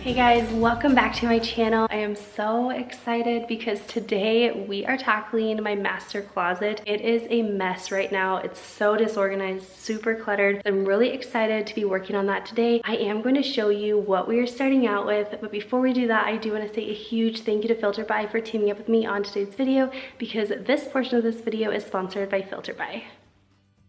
Hey guys, welcome back to my channel. I am so excited because today we are tackling my master closet. It is a mess right now. It's so disorganized, super cluttered. I'm really excited to be working on that today. I am going to show you what we are starting out with, but before we do that, I do want to say a huge thank you to filterbuy for teaming up with me on today's video because this portion of this video is sponsored by filterbuy.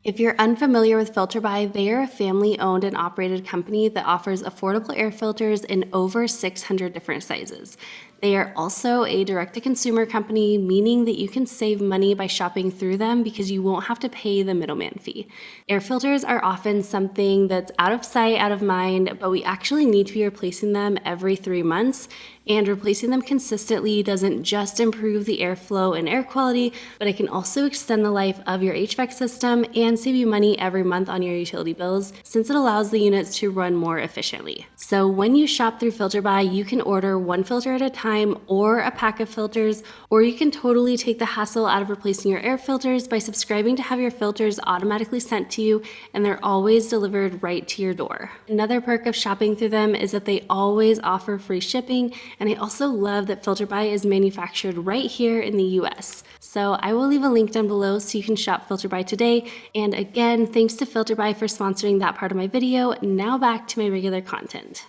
If you're unfamiliar with filterbuy, they are a family-owned and operated company that offers affordable air filters in over 600 different sizes. They are also a direct-to-consumer company, meaning that you can save money by shopping through them because you won't have to pay the middleman fee. Air filters are often something that's out of sight, out of mind, but we actually need to be replacing them every 3 months. And replacing them consistently doesn't just improve the airflow and air quality, but it can also extend the life of your HVAC system and save you money every month on your utility bills, since it allows the units to run more efficiently. So when you shop through filterbuy, you can order one filter at a time or a pack of filters, or you can totally take the hassle out of replacing your air filters by subscribing to have your filters automatically sent to you, and they're always delivered right to your door. Another perk of shopping through them is that they always offer free shipping. And I also love that filterbuy is manufactured right here in the US. So I will leave a link down below so you can shop filterbuy today. And again, thanks to filterbuy for sponsoring that part of my video. Now back to my regular content.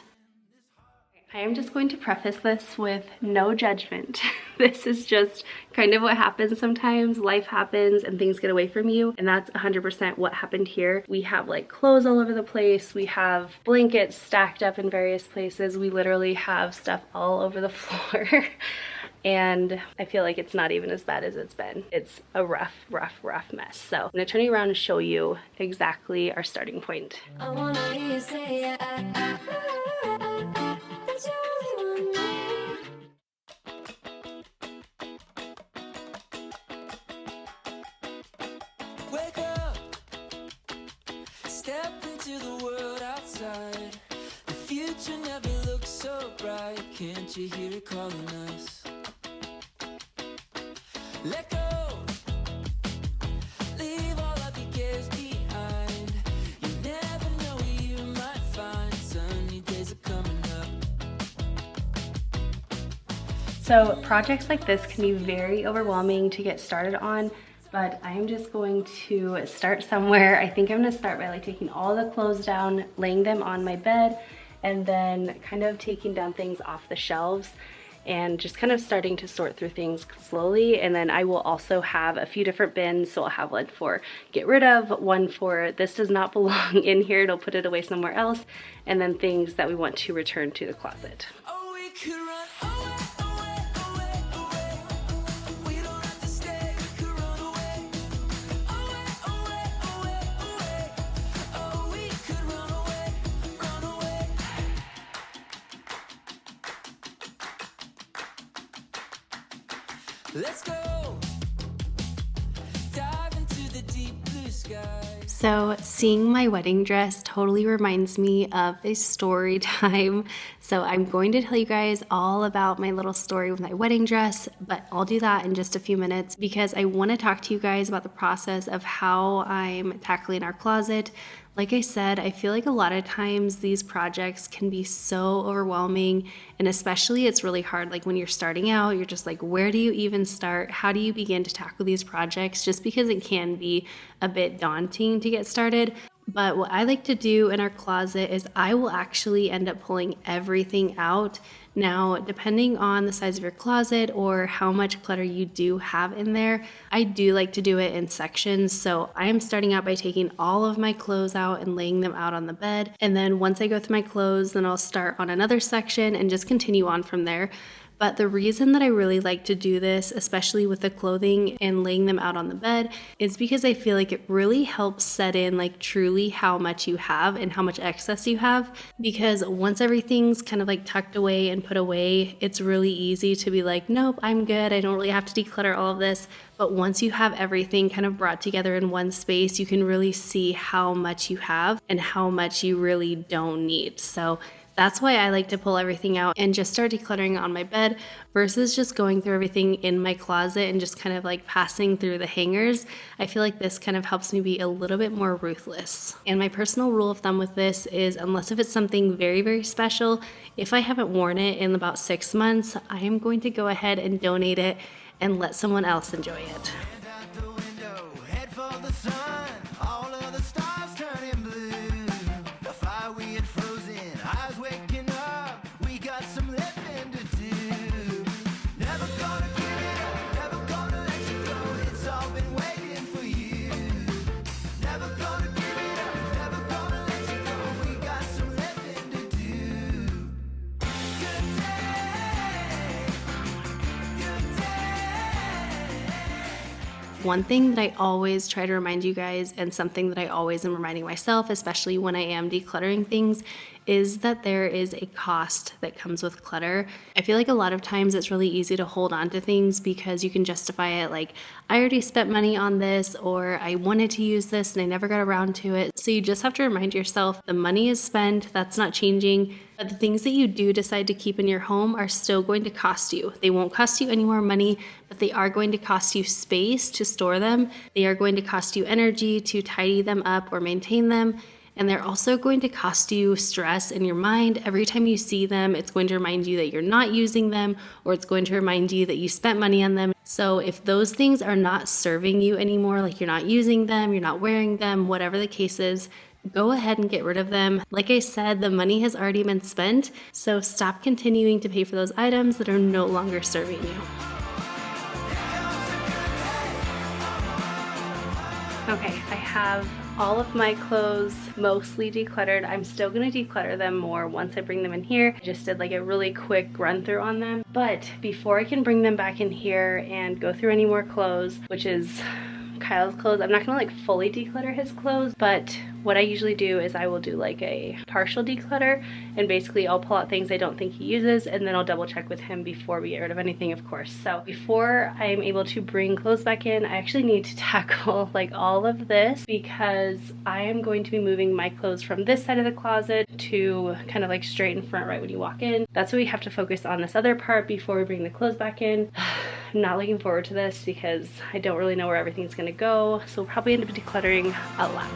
I am just going to preface this with no judgment. This is just kind of what happens sometimes. Life happens and things get away from you, and that's 100% what happened here. We have like clothes all over the place. We have blankets stacked up in various places. We literally have stuff all over the floor. And I feel like it's not even as bad as it's been. It's a rough mess. So I'm gonna turn you around and show you exactly our starting point. I wanna hear you say Wake up, step into the world outside. The future never looks so bright. Can't you hear it calling us? Let go, leave all of your cares behind. You never know where you might find. Sunny days are coming up. So projects like this can be very overwhelming to get started on, but I'm just going to start somewhere. I think I'm gonna start by like taking all the clothes down, laying them on my bed, and then kind of taking down things off the shelves and just kind of starting to sort through things slowly. And then I will also have a few different bins. So I'll have one for get rid of, one for this does not belong in here, it'll put it away somewhere else, and then things that we want to return to the closet. Oh, we could run away, away. We don't have to stay, we could run away. Away. Oh, we could run away. Let's go, dive into the deep blue sky. So seeing my wedding dress totally reminds me of a story time. So I'm going to tell you guys all about my little story with my wedding dress, but I'll do that in just a few minutes because I want to talk to you guys about the process of how I'm tackling our closet. Like I said, I feel like a lot of times these projects can be so overwhelming, and especially it's really hard. Like when you're starting out, you're just like, where do you even start? How do you begin to tackle these projects? Just because it can be a bit daunting to get started. But what I like to do in our closet is I will actually end up pulling everything out. Now, depending on the size of your closet or how much clutter you do have in there, I do like to do it in sections. So I am starting out by taking all of my clothes out and laying them out on the bed. And then once I go through my clothes, then I'll start on another section and just continue on from there. But the reason that I really like to do this, especially with the clothing and laying them out on the bed, is because I feel like it really helps set in like truly how much you have and how much excess you have. Because once everything's kind of like tucked away and put away, it's really easy to be like, nope, I'm good. I don't really have to declutter all of this. But once you have everything kind of brought together in one space, you can really see how much you have and how much you really don't need. So That's why I like to pull everything out and just start decluttering on my bed versus just going through everything in my closet and just kind of like passing through the hangers. I feel like this kind of helps me be a little bit more ruthless. And my personal rule of thumb with this is, unless if it's something very, very special, if I haven't worn it in about 6 months, I am going to go ahead and donate it and let someone else enjoy it. One thing that I always try to remind you guys, and something that I always am reminding myself, especially when I am decluttering things, is that there is a cost that comes with clutter. I feel like a lot of times it's really easy to hold on to things because you can justify it like, I already spent money on this, or I wanted to use this and I never got around to it. So you just have to remind yourself the money is spent, that's not changing. But the things that you do decide to keep in your home are still going to cost you. They won't cost you any more money, but they are going to cost you space to store them. They are going to cost you energy to tidy them up or maintain them. And they're also going to cost you stress in your mind. Every time you see them, it's going to remind you that you're not using them, or it's going to remind you that you spent money on them. So if those things are not serving you anymore, like you're not using them, you're not wearing them, whatever the case is, go ahead and get rid of them. Like I said, the money has already been spent, so stop continuing to pay for those items that are no longer serving you. Okay, I have all of my clothes mostly decluttered. I'm still gonna declutter them more once I bring them in here. I just did like a really quick run through on them. But before I can bring them back in here and go through any more clothes, which is Kyle's clothes, I'm not gonna like fully declutter his clothes, but what I usually do is I will do like a partial declutter, and basically I'll pull out things I don't think he uses, and then I'll double check with him before we get rid of anything, of course. So before I'm able to bring clothes back in, I actually need to tackle like all of this, because I am going to be moving my clothes from this side of the closet to kind of like straight in front right when you walk in. That's why we have to focus on this other part before we bring the clothes back in. I'm not looking forward to this because I don't really know where everything's gonna go, so we'll probably end up decluttering a lot.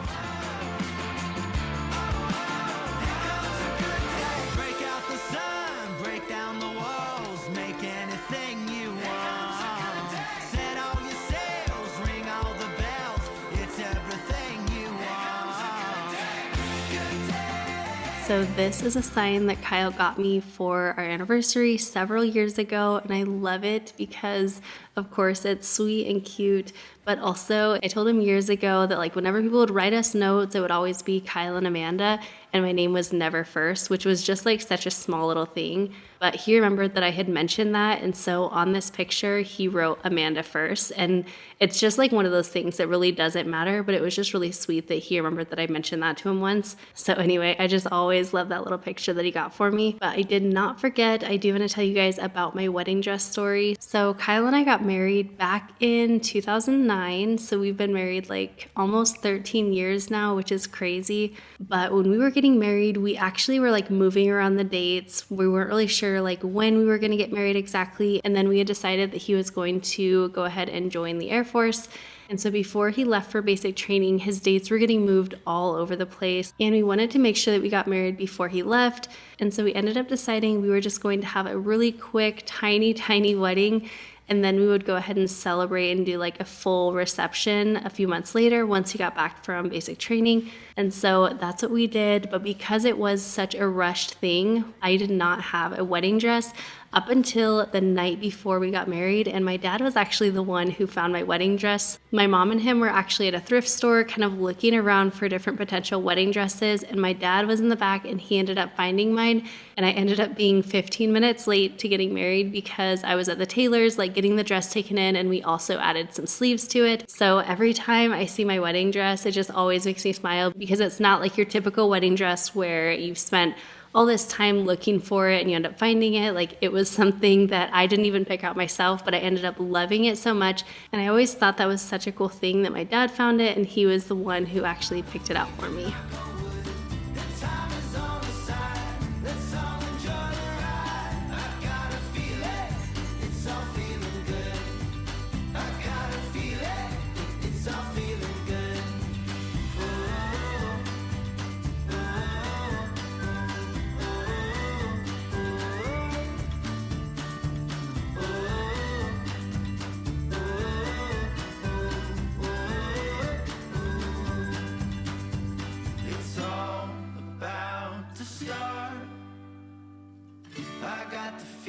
So this is a sign that Kyle got me for our anniversary several years ago, and I love it because of course it's sweet and cute, but also I told him years ago that like whenever people would write us notes, it would always be Kyle and Amanda, and my name was never first, which was just like such a small little thing. But he remembered that I had mentioned that, and so on this picture he wrote Amanda first, and it's just like one of those things that really doesn't matter, but it was just really sweet that he remembered that I mentioned that to him once. So anyway, I just always love that little picture that he got for me. But I did not forget, I do want to tell you guys about my wedding dress story. So Kyle and I got married back in 2009, so we've been married like almost 13 years now, which is crazy. But when we were getting married, we actually were like moving around the dates. We weren't really sure like when we were going to get married exactly, and then we had decided that he was going to go ahead and join the Air Force. And so before he left for basic training, his dates were getting moved all over the place, and we wanted to make sure that we got married before he left. And so we ended up deciding we were just going to have a really quick, tiny wedding, and then we would go ahead and celebrate and do like a full reception a few months later once he got back from basic training. And so that's what we did. But because it was such a rushed thing, I did not have a wedding dress up until the night before we got married, and my dad was actually the one who found my wedding dress. My mom and him were actually at a thrift store kind of looking around for different potential wedding dresses, and my dad was in the back and he ended up finding mine, and I ended up being 15 minutes late to getting married because I was at the tailor's like getting the dress taken in, and we also added some sleeves to it. So every time I see my wedding dress, it just always makes me smile because it's not like your typical wedding dress where you've spent all this time looking for it and you end up finding it. Like, it was something that I didn't even pick out myself, but I ended up loving it so much. And I always thought that was such a cool thing that my dad found it, and he was the one who actually picked it out for me.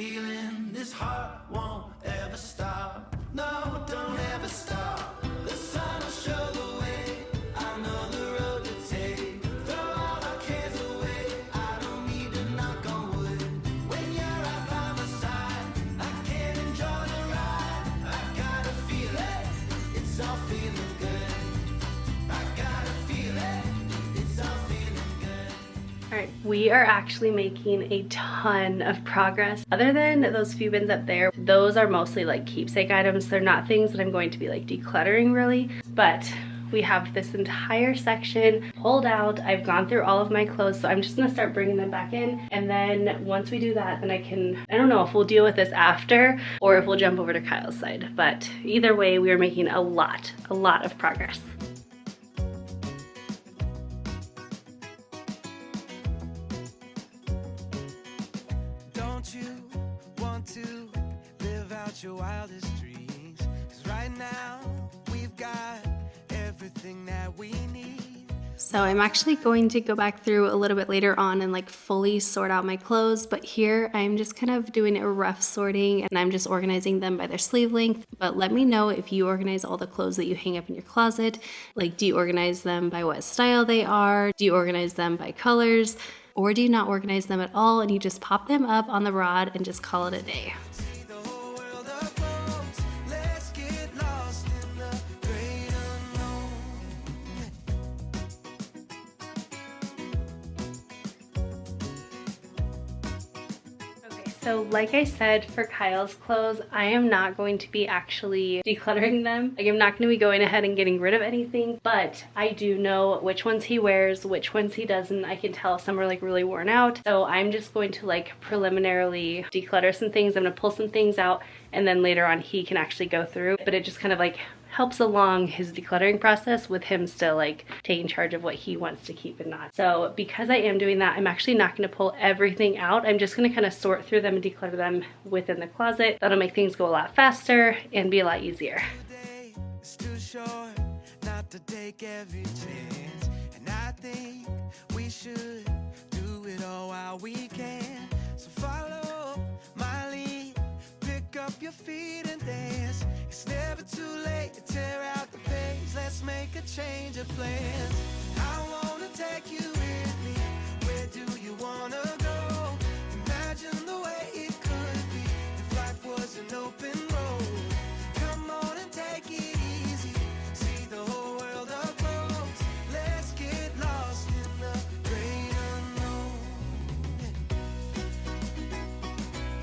feeling this heart won't ever stop. No, don't ever stop. The sun will show the way. I know the road to take. Throw all our cares away. I don't need to knock on wood. When you're right by my side, I can enjoy the ride. I gotta feel it. It's all feeling good. I gotta feel it. It's all feeling good. All right, we are actually making a ton of progress. Other than those few bins up there, those are mostly like keepsake items. They're not things that I'm going to be like decluttering really, but we have this entire section pulled out. I've gone through all of my clothes, so I'm just gonna start bringing them back in. And then once we do that, then I don't know if we'll deal with this after or if we'll jump over to Kyle's side. But either way, we are making a lot of progress. Don't you want to live out your wildest dreams? 'Cause right now we've got everything that we need. So I'm actually going to go back through a little bit later on and like fully sort out my clothes, but here I'm just kind of doing a rough sorting and I'm just organizing them by their sleeve length. But let me know if you organize all the clothes that you hang up in your closet. Like, do you organize them by what style they are? Do you organize them by colors? Or do you not organize them at all and you just pop them up on the rod and just call it a day? See the whole world up close. Let's get lost in the great unknown. Okay, so like I said, for Kyle's clothes, I am not going to be actually decluttering them. Like, I'm not going to be going ahead and getting rid of anything, but I do know which ones he wears, which ones he doesn't. I can tell some are like really worn out. So I'm just going to like preliminarily declutter some things. I'm going to pull some things out and then later on he can actually go through. But it just kind of like helps along his decluttering process with him still like taking charge of what he wants to keep and not. So because I am doing that, I'm actually not going to pull everything out. I'm just going to kind of sort through them and declutter them within the closet. That'll make things go a lot faster and be a lot easier. It's too short not to take every chance, and I think we should do it all while we can. So follow my lead, pick up your feet and dance. It's never too late to tear out the page. Let's make a change of plans. I wanna take you with me. Where do you wanna go? Imagine the way it could be if life was an open road. Come on and take it easy. See the whole world up close. Let's get lost in the great unknown.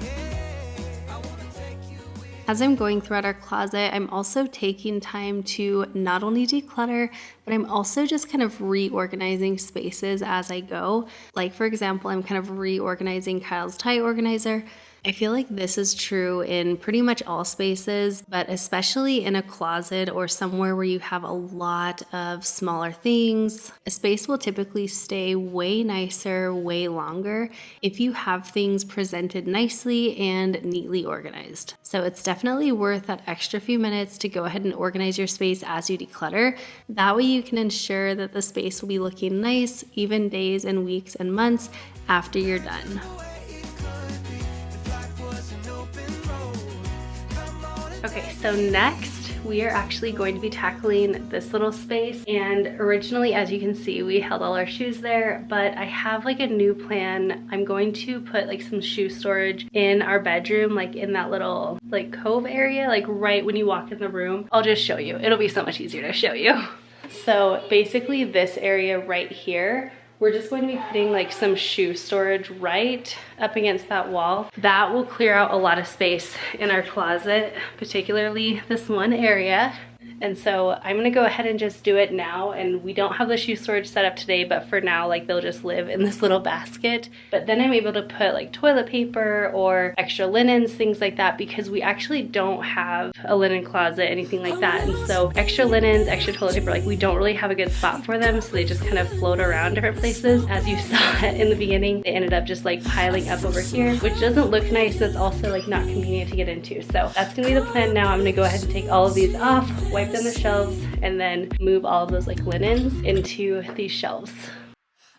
Yeah, I wanna take you with. As I'm going throughout our closet, I'm also taking time to not only declutter, but I'm also just kind of reorganizing spaces as I go. Like, for example, I'm kind of reorganizing Kyle's tie organizer. I feel like this is true in pretty much all spaces, but especially in a closet or somewhere where you have a lot of smaller things. A space will typically stay way nicer, way longer if you have things presented nicely and neatly organized. So it's definitely worth that extra few minutes to go ahead and organize your space as you declutter. That way you can ensure that the space will be looking nice even days and weeks and months after you're done. Okay, so next we are actually going to be tackling this little space, and originally, as you can see, we held all our shoes there, but I have like a new plan. I'm going to put like some shoe storage in our bedroom, like in that little like cove area, like right when you walk in the room. I'll just show you. It'll be so much easier to show you. So basically this area right here, we're just going to be putting like some shoe storage right up against that wall. That will clear out a lot of space in our closet, particularly this one area. And so I'm gonna go ahead and just do it now. And we don't have the shoe storage set up today, but for now, like they'll just live in this little basket. But then I'm able to put like toilet paper or extra linens, things like that, because we actually don't have a linen closet, anything like that. And so extra linens, extra toilet paper, like we don't really have a good spot for them. So they just kind of float around different places. As you saw in the beginning, they ended up just like piling up over here, which doesn't look nice. It's also like not convenient to get into. So that's gonna be the plan now. I'm gonna go ahead and take all of these off, wipe them the shelves, and then move all of those like linens into these shelves.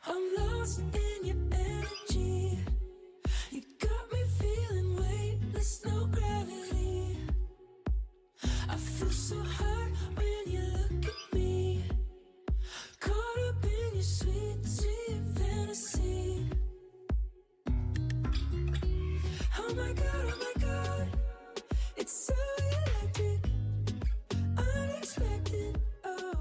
I'm lost in your energy. You got me feeling way oh my God, it's so electric, unexpected, oh.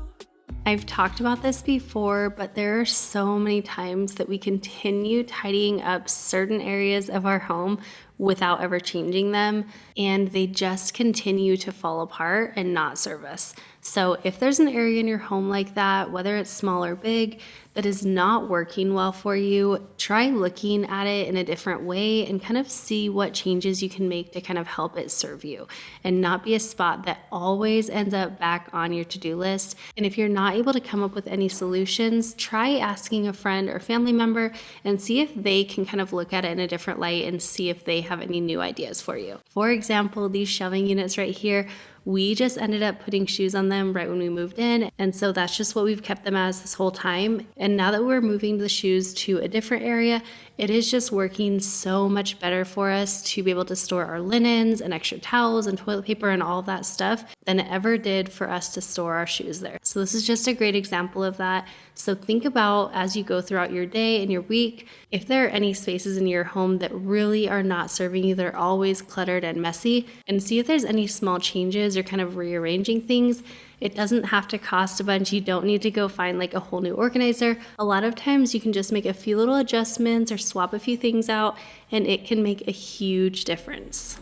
I've talked about this before, but there are so many times that we continue tidying up certain areas of our home without ever changing them, and they just continue to fall apart and not serve us. So if there's an area in your home like that, whether it's small or big, that is not working well for you, try looking at it in a different way and kind of see what changes you can make to kind of help it serve you and not be a spot that always ends up back on your to-do list. And if you're not able to come up with any solutions, try asking a friend or family member and see if they can kind of look at it in a different light and see if they have any new ideas for you. For example, these shelving units right here, we just ended up putting shoes on them right when we moved in. And so that's just what we've kept them as this whole time. And now that we're moving the shoes to a different area, it is just working so much better for us to be able to store our linens and extra towels and toilet paper and all of that stuff than it ever did for us to store our shoes there. So this is just a great example of that. So think about as you go throughout your day and your week, if there are any spaces in your home that really are not serving you, they're always cluttered and messy, and see if there's any small changes or kind of rearranging things. It doesn't have to cost a bunch. You don't need to go find like a whole new organizer. A lot of times you can just make a few little adjustments or swap a few things out, and it can make a huge difference.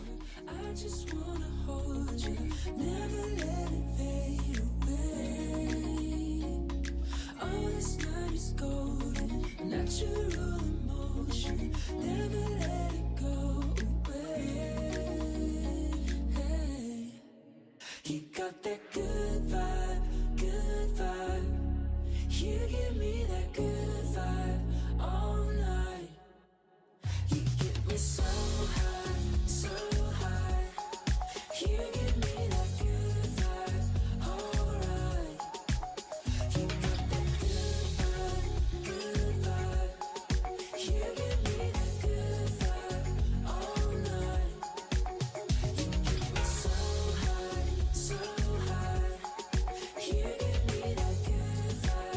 I just wanna hold you, never let it fade away. All this night is golden, natural emotion, never let it go away. You got that good vibe, good vibe. You give me that good vibe all night. You get me so high, so high. You give me that good vibe, alright. You got that good vibe. You give me that good vibe all night. You get me so high, so high. You give me that good vibe,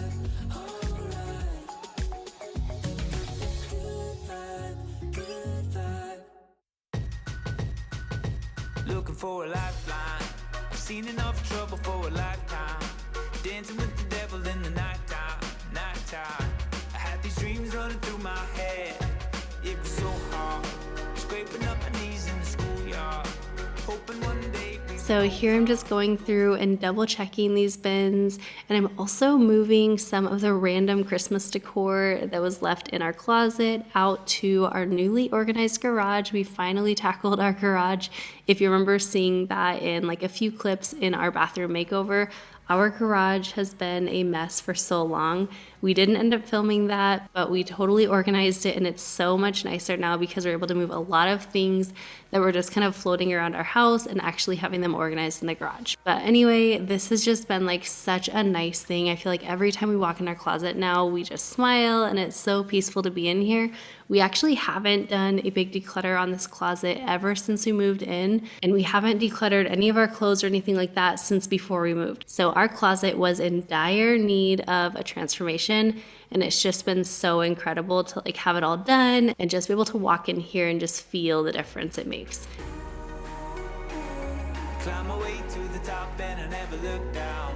alright. Good vibe. Looking for a lifeline. I've seen enough trouble for a lifetime. Dancing with the devil in the nighttime, nighttime. I had these dreams running through my head. It was so hard, scraping up my knees in the schoolyard, hoping one day. So here I'm just going through and double checking these bins, and I'm also moving some of the random Christmas decor that was left in our closet out to our newly organized garage. We finally tackled our garage. If you remember seeing that in like a few clips in our bathroom makeover, our garage has been a mess for so long. We didn't end up filming that, but we totally organized it, and it's so much nicer now because we're able to move a lot of things that were just kind of floating around our house and actually having them organized in the garage. But anyway, this has just been like such a nice thing. I feel like every time we walk in our closet now, we just smile, and it's so peaceful to be in here. We actually haven't done a big declutter on this closet ever since we moved in, and we haven't decluttered any of our clothes or anything like that since before we moved. So our closet was in dire need of a transformation, and it's just been so incredible to like have it all done and just be able to walk in here and just feel the difference it makes. Climb my way to the top and I never look down.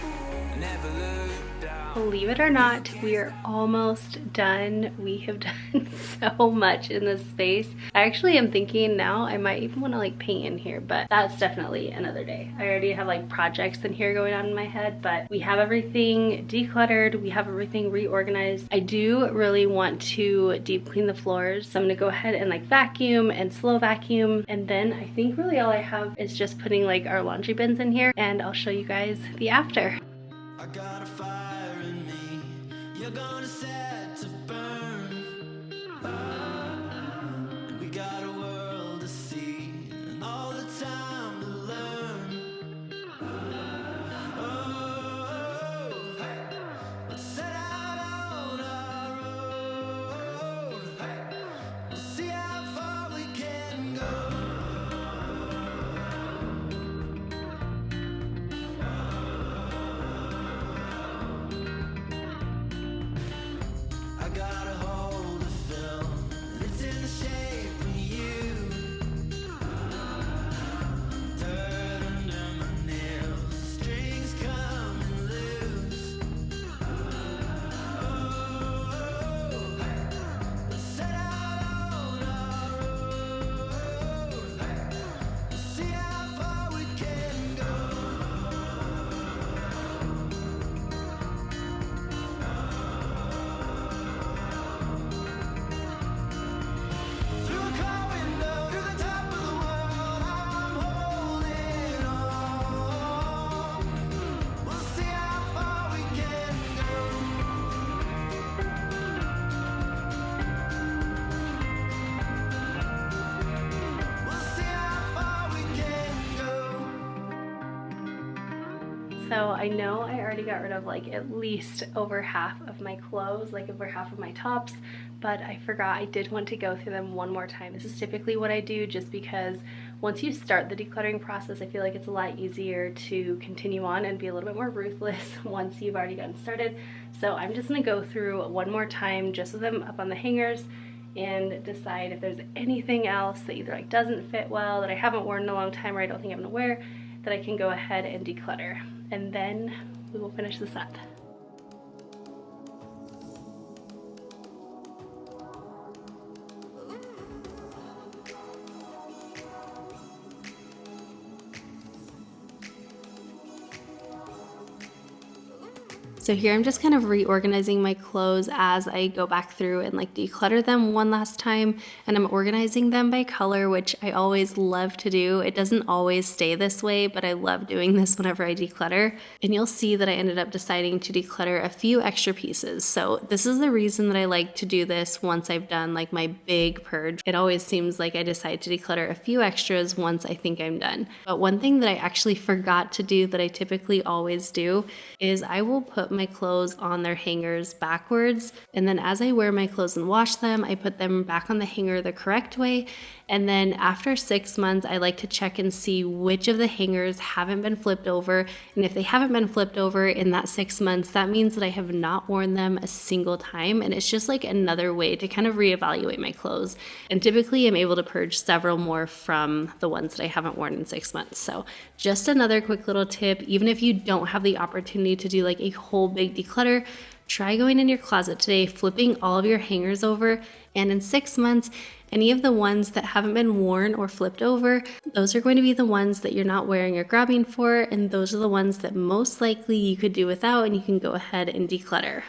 I never look down. Believe it or not, we are almost done. We have done so much in this space. I actually am thinking now I might even want to like paint in here, but that's definitely another day. I already have like projects in here going on in my head, but we have everything decluttered. We have everything reorganized. I do really want to deep clean the floors. So I'm gonna go ahead and like vacuum and slow vacuum. And then I think really all I have is just putting like our laundry bins in here, and I'll show you guys the after. I got a fire in me. You're gonna set to burn. And we got a world to see and all the time to learn. Oh, let's set out on our road. We'll see how far we can go. So I know I already got rid of like at least over half of my clothes, like over half of my tops, but I forgot I did want to go through them one more time. This is typically what I do just because once you start the decluttering process, I feel like it's a lot easier to continue on and be a little bit more ruthless once you've already gotten started. So I'm just gonna go through one more time just with them up on the hangers and decide if there's anything else that either like doesn't fit well, that I haven't worn in a long time, or I don't think I'm gonna wear, that I can go ahead and declutter. And then we will finish this up. So here I'm just kind of reorganizing my clothes as I go back through and like declutter them one last time, and I'm organizing them by color, which I always love to do. It doesn't always stay this way, but I love doing this whenever I declutter. And you'll see that I ended up deciding to declutter a few extra pieces. So this is the reason that I like to do this once I've done like my big purge. It always seems like I decide to declutter a few extras once I think I'm done. But one thing that I actually forgot to do that I typically always do is I will put my clothes on their hangers backwards, and then as I wear my clothes and wash them, I put them back on the hanger the correct way. And then after 6 months, I like to check and see which of the hangers haven't been flipped over. And if they haven't been flipped over in that 6 months, that means that I have not worn them a single time. And it's just like another way to kind of reevaluate my clothes. And typically I'm able to purge several more from the ones that I haven't worn in 6 months. So just another quick little tip, even if you don't have the opportunity to do like a whole big declutter, try going in your closet today, flipping all of your hangers over, and in 6 months, any of the ones that haven't been worn or flipped over, those are going to be the ones that you're not wearing or grabbing for, and those are the ones that most likely you could do without, and you can go ahead and declutter.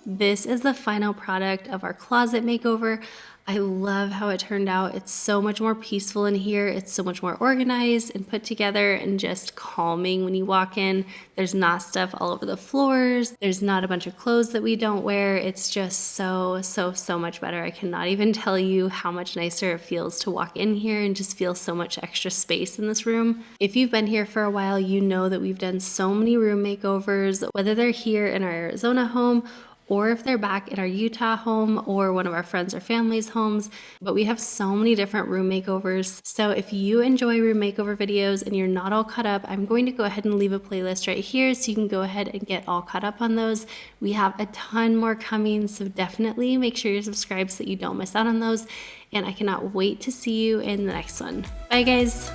This is the final product of our closet makeover. I love how it turned out. It's so much more peaceful in here. It's so much more organized and put together and just calming when you walk in. There's not stuff all over the floors. There's not a bunch of clothes that we don't wear. It's just so much better. I cannot even tell you how much nicer it feels to walk in here and just feel so much extra space in this room. If you've been here for a while, you know that we've done so many room makeovers, whether they're here in our Arizona home or if they're back in our Utah home or one of our friends or family's homes. But we have so many different room makeovers. So if you enjoy room makeover videos and you're not all caught up, I'm going to go ahead and leave a playlist right here so you can go ahead and get all caught up on those. We have a ton more coming, so definitely make sure you're subscribed so that you don't miss out on those. And I cannot wait to see you in the next one. Bye guys.